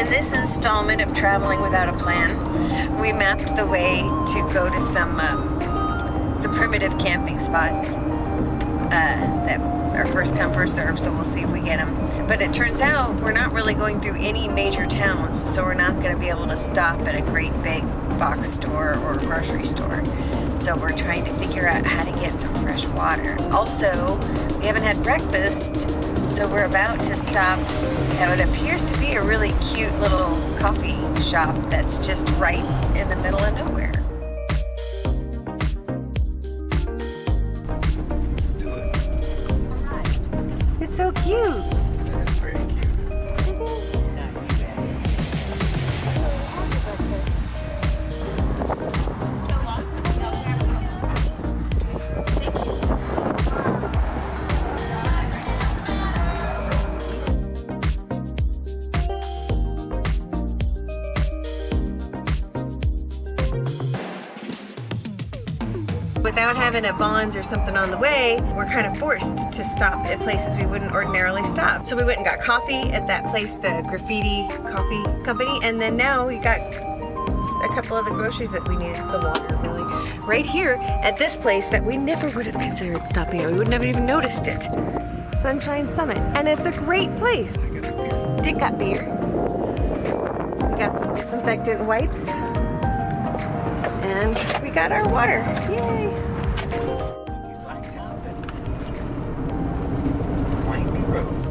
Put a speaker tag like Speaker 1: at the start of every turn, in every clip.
Speaker 1: In this installment of Traveling Without a Plan, we mapped the way to go to some primitive camping spots that are first come, first serve, so we'll see if we get them. But it turns out we're not really going through any major towns, so we're not going to be able to stop at a great big box store or grocery store. So we're trying to figure out how to get some fresh water. Also, we haven't had breakfast, so we're about to stop at what appears to be a really cute little coffee shop that's just right in the middle of nowhere.
Speaker 2: Do it.
Speaker 1: It's so cute.
Speaker 2: It's very cute.
Speaker 1: It is. Without having a Bonds or something on the way, we're kind of forced to stop at places we wouldn't ordinarily stop. So we went and got coffee at that place, the Graffiti Coffee company, and then now we got a couple of the groceries that we needed, the water really, right here at this place that we never would have considered stopping at. We would never even noticed it. Sunshine Summit, and it's a great place.
Speaker 2: I get some beer.
Speaker 1: Dick got beer. We got some disinfectant wipes. And we got our water. Yay!
Speaker 2: Blacktop and windy road.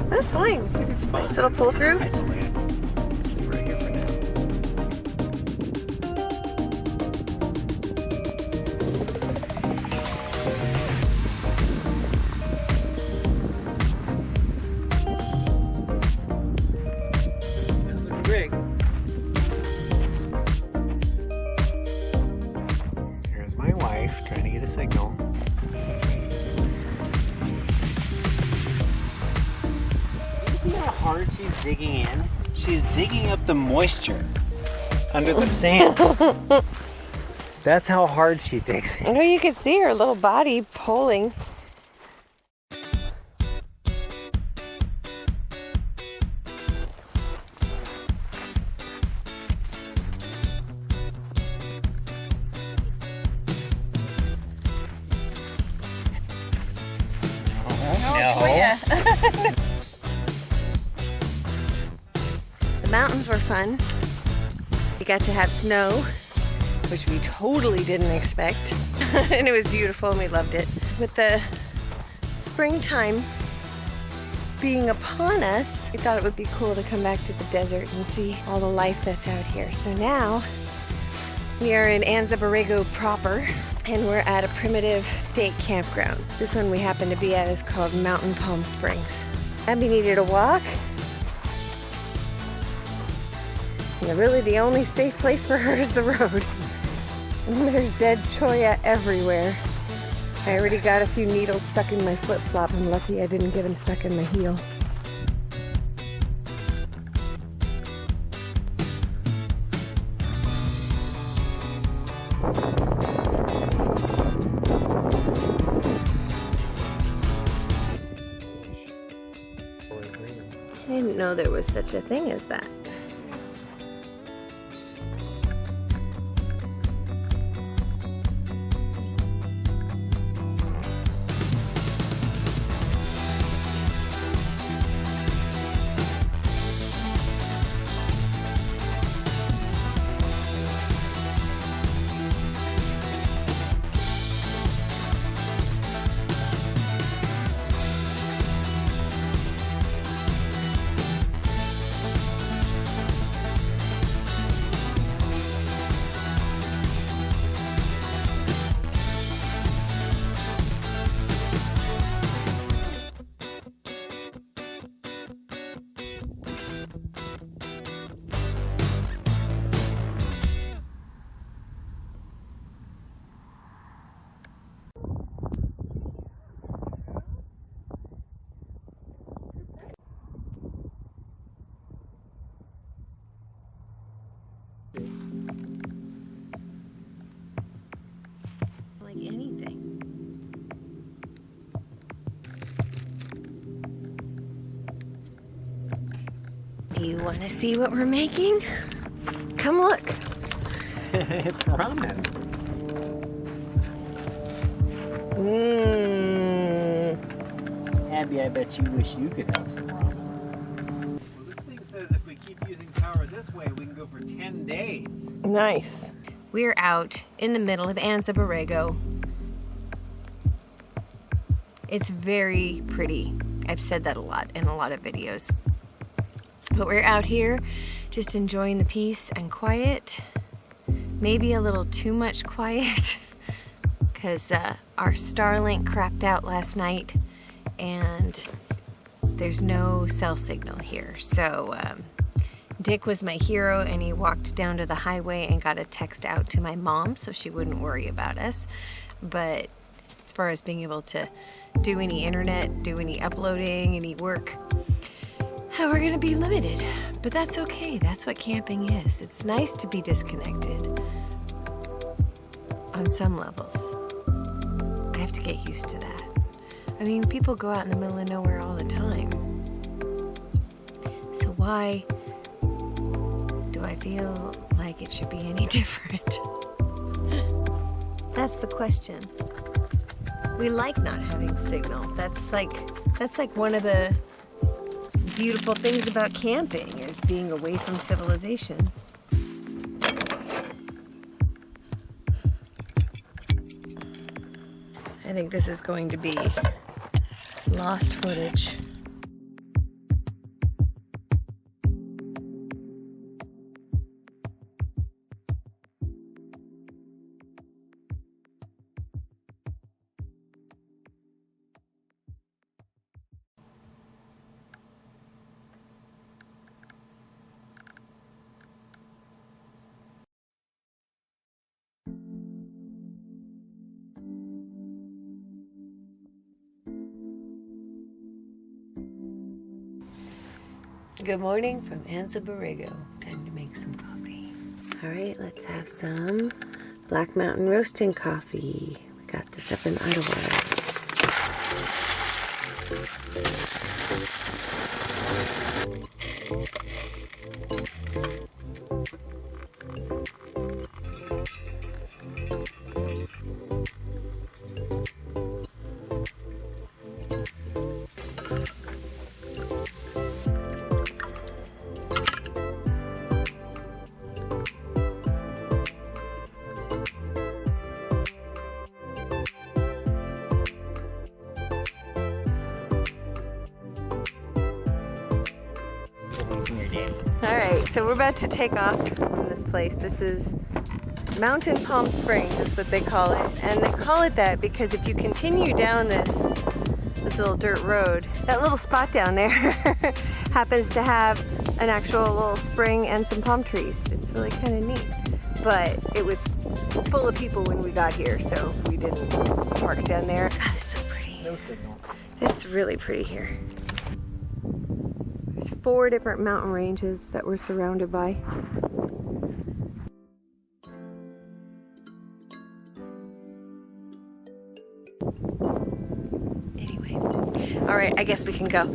Speaker 1: That's fine. It's nice. It'll pull through.
Speaker 2: Isolated. Sleep right here for now. Rig. Here's my wife trying to get a signal. See how hard she's digging in? She's digging up the moisture under the sand. That's how hard she digs in.
Speaker 1: Oh, you could see her little body pulling. The mountains were fun. We got to have snow, which we totally didn't expect. And it was beautiful and we loved it. With the springtime being upon us, we thought it would be cool to come back to the desert and see all the life that's out here. So now we are in Anza Borrego proper, and we're at a primitive state campground. This one we happen to be at is called Mountain Palm Springs. Abby needed a walk. And really the only safe place for her is the road. And there's dead cholla everywhere. I already got a few needles stuck in my flip-flop. I'm lucky I didn't get them stuck in my heel. I didn't know there was such a thing as that. You want to see what we're making? Come look.
Speaker 2: It's ramen. Abby, I bet you wish you could have some ramen. Well, this thing says if we keep using power this way, we can go for 10 days.
Speaker 1: Nice. We're out in the middle of Anza Borrego. It's very pretty. I've said that a lot in a lot of videos. But we're out here just enjoying the peace and quiet. Maybe a little too much quiet because our Starlink crapped out last night and there's no cell signal here. So Dick was my hero and he walked down to the highway and got a text out to my mom so she wouldn't worry about us. But as far as being able to do any internet, do any uploading, any work, we're gonna be limited. But that's okay, that's what camping is. It's nice to be disconnected on some levels. I have to get used to that. I mean, people go out in the middle of nowhere all the time. So why do I feel like it should be any different? That's the question. We like not having signal. That's like one of the beautiful things about camping is being away from civilization. I think this is going to be lost footage. Good morning from Anza Borrego. Time to make some coffee. All right, let's have some Black Mountain roasting coffee. We got this up in Ottawa. All right, so we're about to take off from this place. This is Mountain Palm Springs is what they call it. And they call it that because if you continue down this little dirt road, that little spot down there happens to have an actual little spring and some palm trees. It's really kind of neat. But it was full of people when we got here, so we didn't park down there. God, it's so pretty.
Speaker 2: No signal.
Speaker 1: It's really pretty here. There's 4 different mountain ranges that we're surrounded by. Anyway, all right, I guess we can go.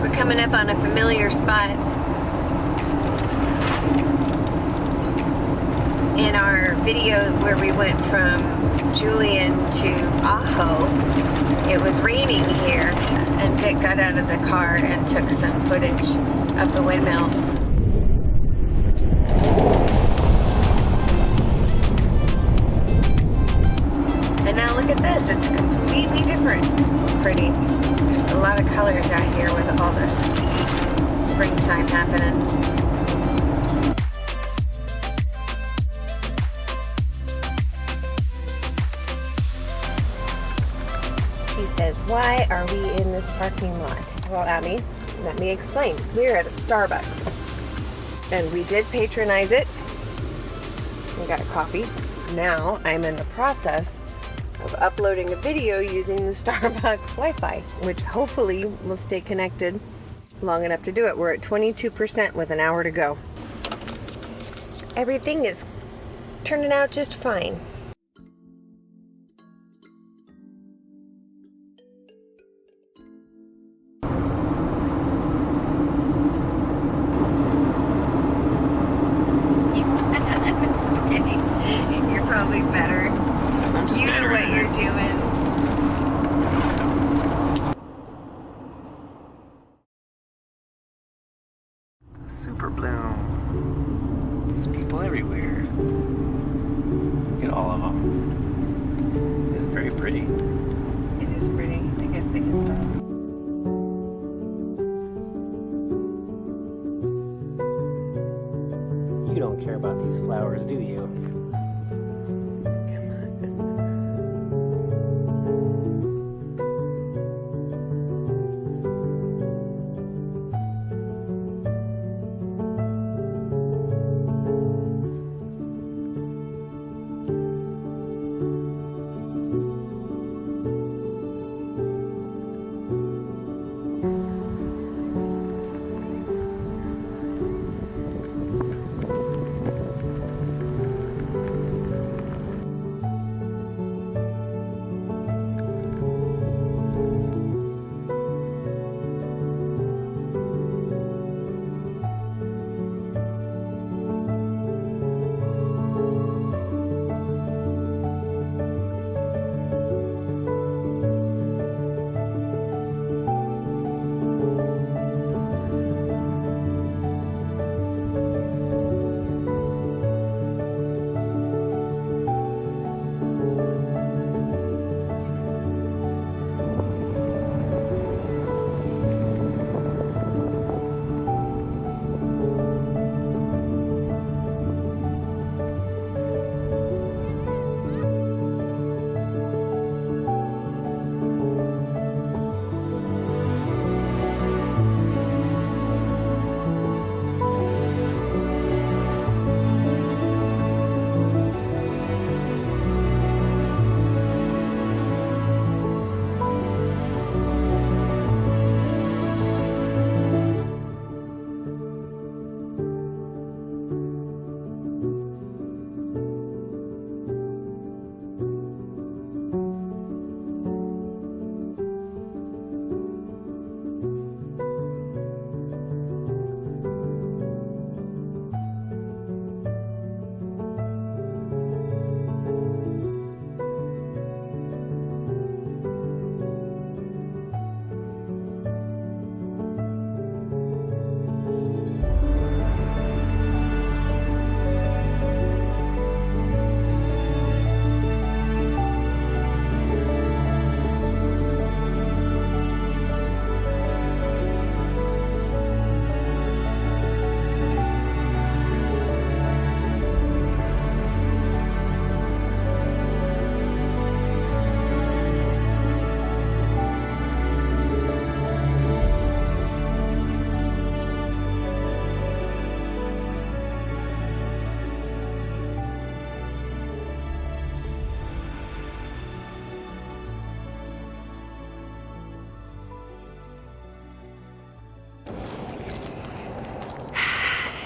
Speaker 1: We're coming up on a familiar spot. In our video where we went from Julian to Ajo, it was raining here, and Dick got out of the car and took some footage of the windmills. And now look at this, it's completely different. It's pretty. There's a lot of colors out here with all the springtime happening. He says, why are we in this parking lot? Well, Abby, let me explain. We're at a Starbucks, and we did patronize it. We got coffees. Now I'm in the process of uploading a video using the Starbucks Wi-Fi, which hopefully will stay connected long enough to do it. We're at 22% with an hour to go. Everything is turning out just fine. probably better.
Speaker 2: I'm just
Speaker 1: You know
Speaker 2: better
Speaker 1: what
Speaker 2: at
Speaker 1: you're
Speaker 2: it.
Speaker 1: doing.
Speaker 2: The super bloom. There's people everywhere. Look at all of them. It's very pretty.
Speaker 1: It is pretty. I guess we can stop.
Speaker 2: You don't care about these flowers, do you?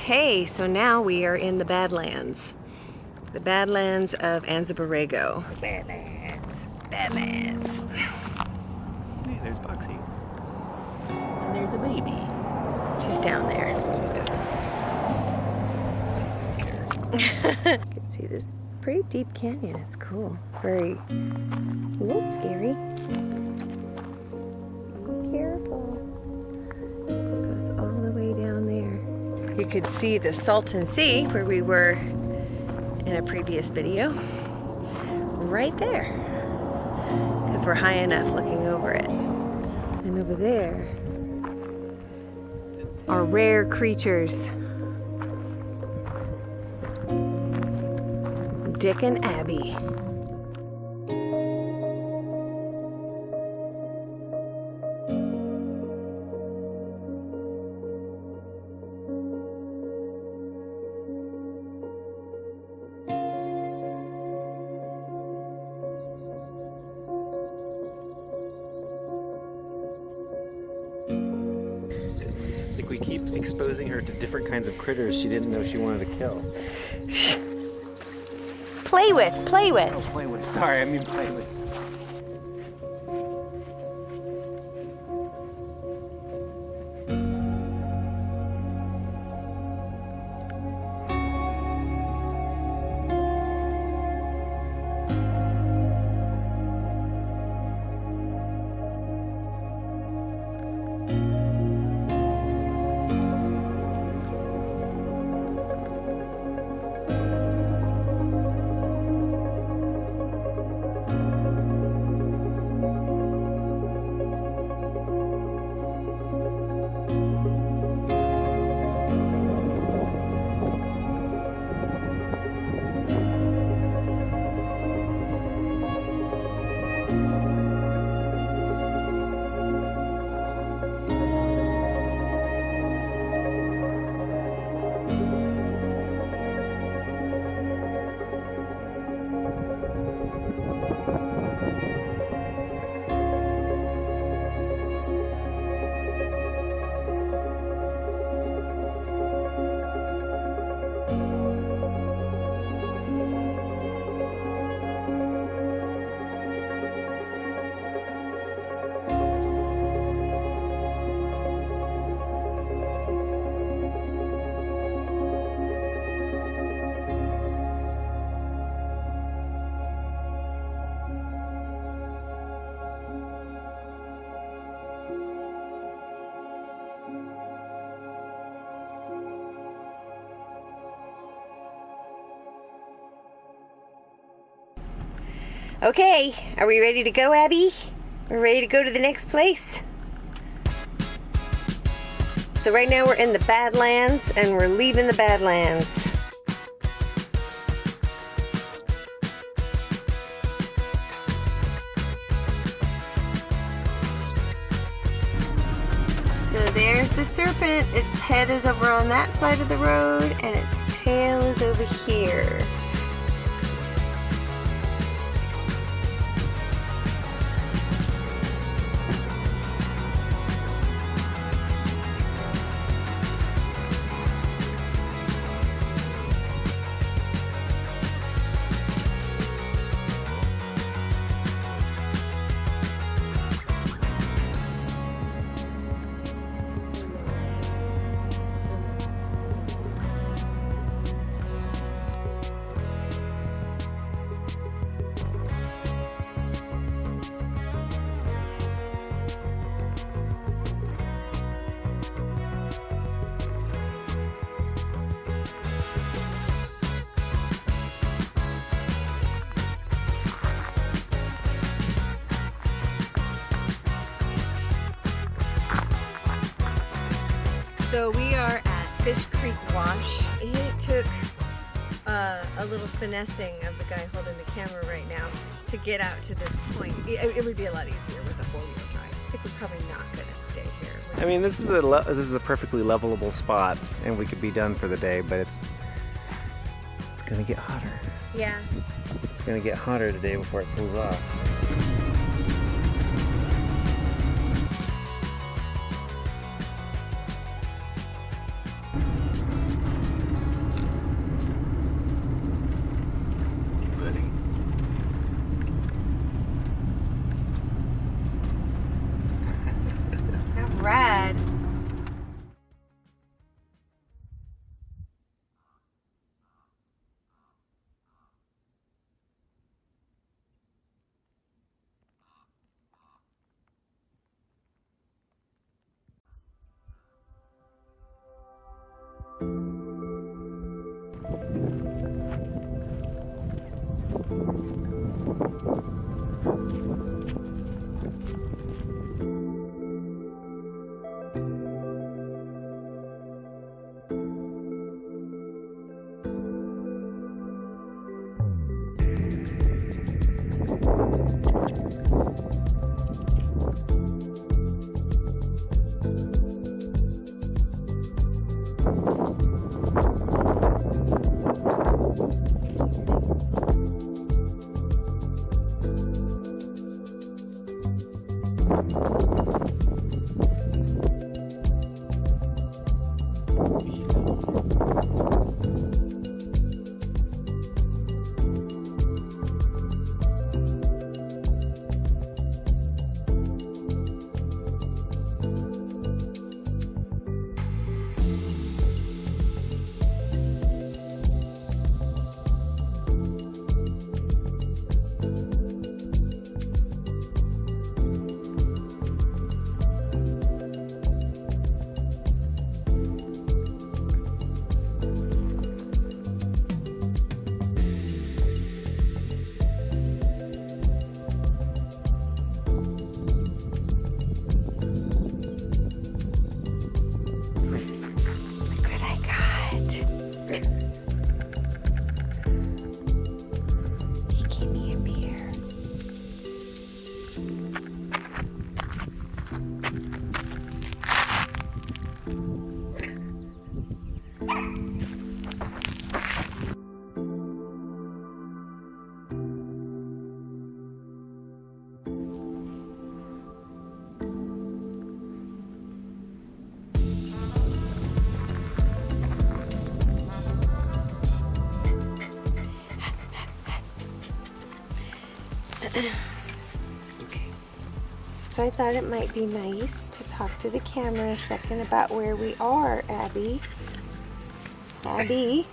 Speaker 1: Hey, so now we are in the Badlands. The Badlands of Anza Borrego.
Speaker 2: Badlands.
Speaker 1: Badlands.
Speaker 2: Hey, there's Boxy. And there's the baby.
Speaker 1: She's down there. You can see this pretty deep canyon. It's cool. Very, a little scary. Be careful. It goes all the way down there. You could see the Salton Sea where we were in a previous video. Right there. Because we're high enough looking over it. And over there are rare creatures. Dick and Abby.
Speaker 2: I think we keep exposing her to different kinds of critters she didn't know she wanted to kill.
Speaker 1: Play with, play with.
Speaker 2: Oh, play with. Sorry, I mean play with.
Speaker 1: Okay, are we ready to go, Abby? We're ready to go to the next place. So right now we're in the Badlands and we're leaving the Badlands. So there's the serpent. Its head is over on that side of the road and its tail is over here. So we are at Fish Creek Wash. It took a little finessing of the guy holding the camera right now to get out to this point. It would be a lot easier with a four-wheel drive. I think we're probably not going to stay here.
Speaker 2: I mean, this is a perfectly levelable spot, and we could be done for the day, but it's gonna get hotter.
Speaker 1: Yeah.
Speaker 2: It's gonna get hotter today before it cools off.
Speaker 1: Rad.
Speaker 2: Okay.
Speaker 1: So I thought it might be nice to talk to the camera a second about where we are, Abby. Abby,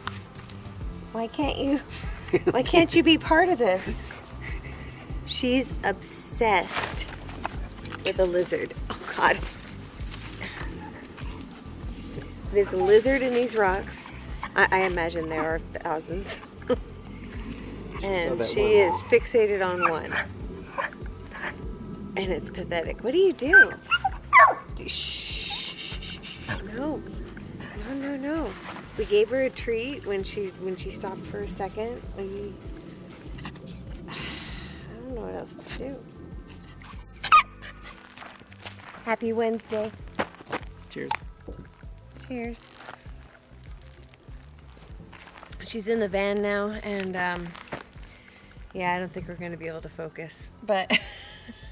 Speaker 1: why can't you be part of this? She's obsessed with a lizard. Oh God. There's a lizard in these rocks. I imagine there are thousands. And she is fixated on one. And it's pathetic. What do you do? Shh. No. No. We gave her a treat when she stopped for a second. I don't know what else to do. Happy Wednesday.
Speaker 2: Cheers.
Speaker 1: Cheers. She's in the van now, and yeah, I don't think we're going to be able to focus. But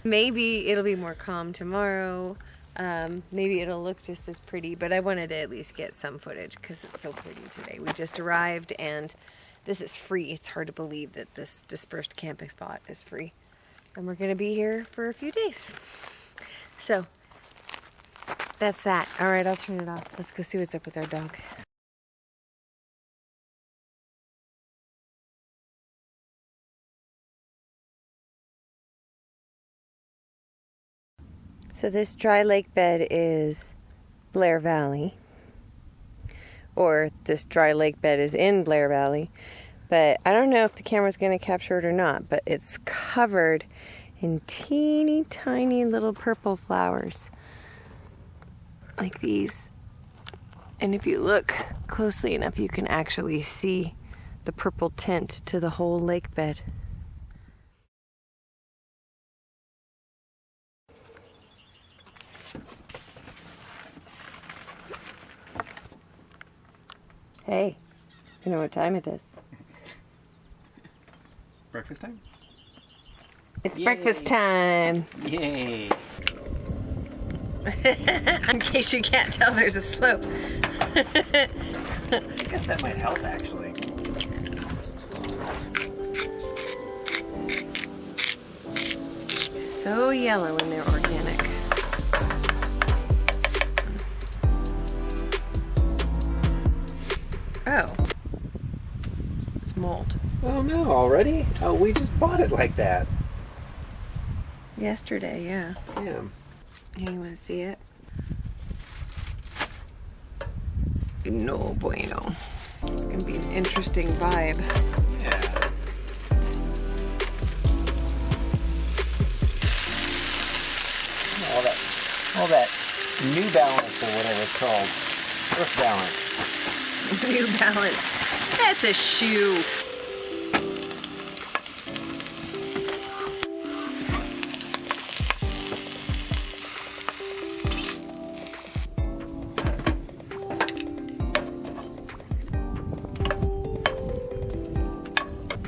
Speaker 1: maybe it'll be more calm tomorrow. Maybe it'll look just as pretty, but I wanted to at least get some footage because it's so pretty today. We just arrived, and this is free. It's hard to believe that this dispersed camping spot is free. And we're going to be here for a few days. So that's that. All right, I'll turn it off. Let's go see what's up with our dog. So this dry lake bed is Blair Valley, or this dry lake bed is in Blair Valley, but I don't know if the camera's going to capture it or not, but it's covered in teeny tiny little purple flowers like these. And if you look closely enough, you can actually see the purple tint to the whole lake bed. Hey, you know what time it is?
Speaker 2: Breakfast time?
Speaker 1: It's
Speaker 2: Yay.
Speaker 1: breakfast time.
Speaker 2: Yay.
Speaker 1: In case you can't tell, there's a slope.
Speaker 2: I guess that might help, actually.
Speaker 1: So yellow when they're organic. Oh. It's mold.
Speaker 2: Oh no, already? Oh, we just bought it like that.
Speaker 1: Yesterday, yeah.
Speaker 2: Yeah.
Speaker 1: Hey, you want to see it? No bueno. It's going to be an interesting vibe.
Speaker 2: Yeah. All that New Balance or whatever it's called. Earth Balance.
Speaker 1: New Balance. That's a shoe.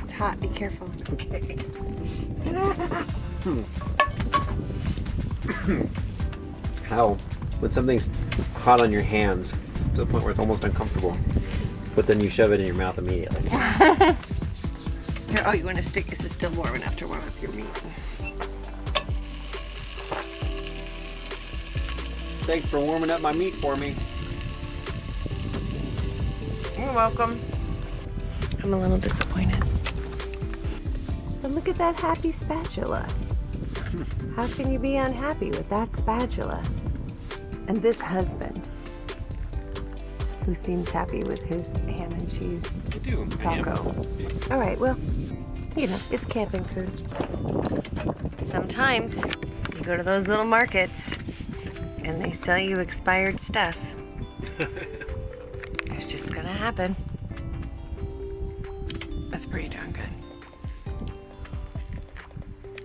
Speaker 1: It's hot. Be careful.
Speaker 2: Okay. How, when something's hot on your hands to the point where it's almost uncomfortable, but then you shove it in your mouth immediately.
Speaker 1: Here, oh, you want to stick? This is still warm enough to warm up your meat.
Speaker 2: Thanks for warming up my meat for me.
Speaker 1: You're welcome. I'm a little disappointed. But look at that happy spatula. How can you be unhappy with that spatula? And this husband, who seems happy with his ham and cheese taco. All right, well, you know, it's camping food. Sometimes you go to those little markets and they sell you expired stuff. It's just gonna happen. That's pretty darn good.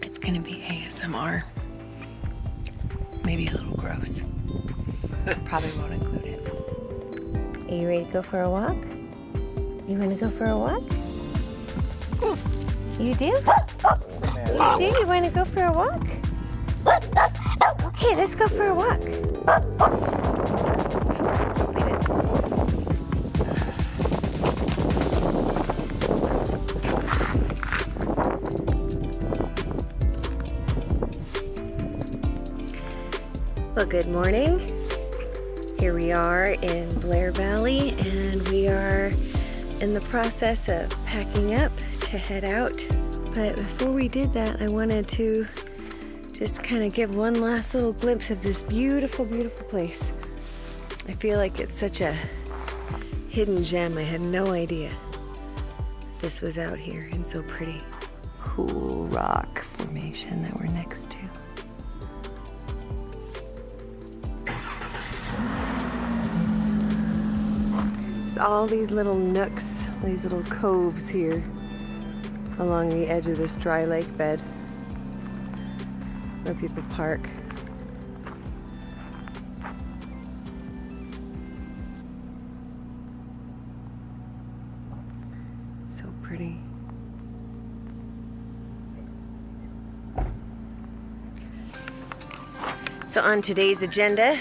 Speaker 1: It's gonna be ASMR. Maybe a little gross. Probably won't include it. Are you ready to go for a walk? You wanna go for a walk? You do? You do? You wanna go for a walk? Okay, let's go for a walk. Just leave it. Well, good morning. Here we are in Blair Valley, and we are in the process of packing up to head out. But before we did that, I wanted to just kind of give one last little glimpse of this beautiful, beautiful place. I feel like it's such a hidden gem. I had no idea. this was out here and so pretty. Cool rock formation that we're next to. There's all these little nooks, these little coves here along the edge of this dry lake bed where people park. So pretty. So on today's agenda,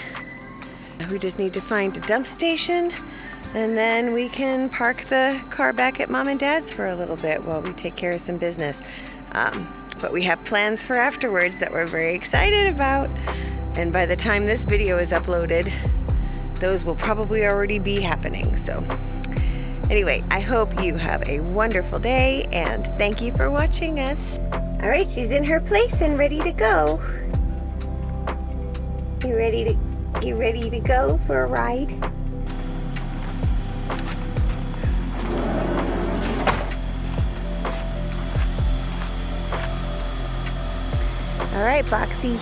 Speaker 1: we just need to find a dump station, and then we can park the car back at Mom and Dad's for a little bit while we take care of some business. But we have plans for afterwards that we're very excited about. And by the time this video is uploaded, those will probably already be happening. So anyway, I hope you have a wonderful day, and thank you for watching us. All right, she's in her place and ready to go. You ready to go for a ride? All right, Boxy.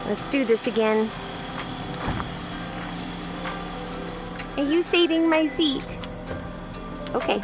Speaker 1: Let's do this again. Are you saving my seat? Okay.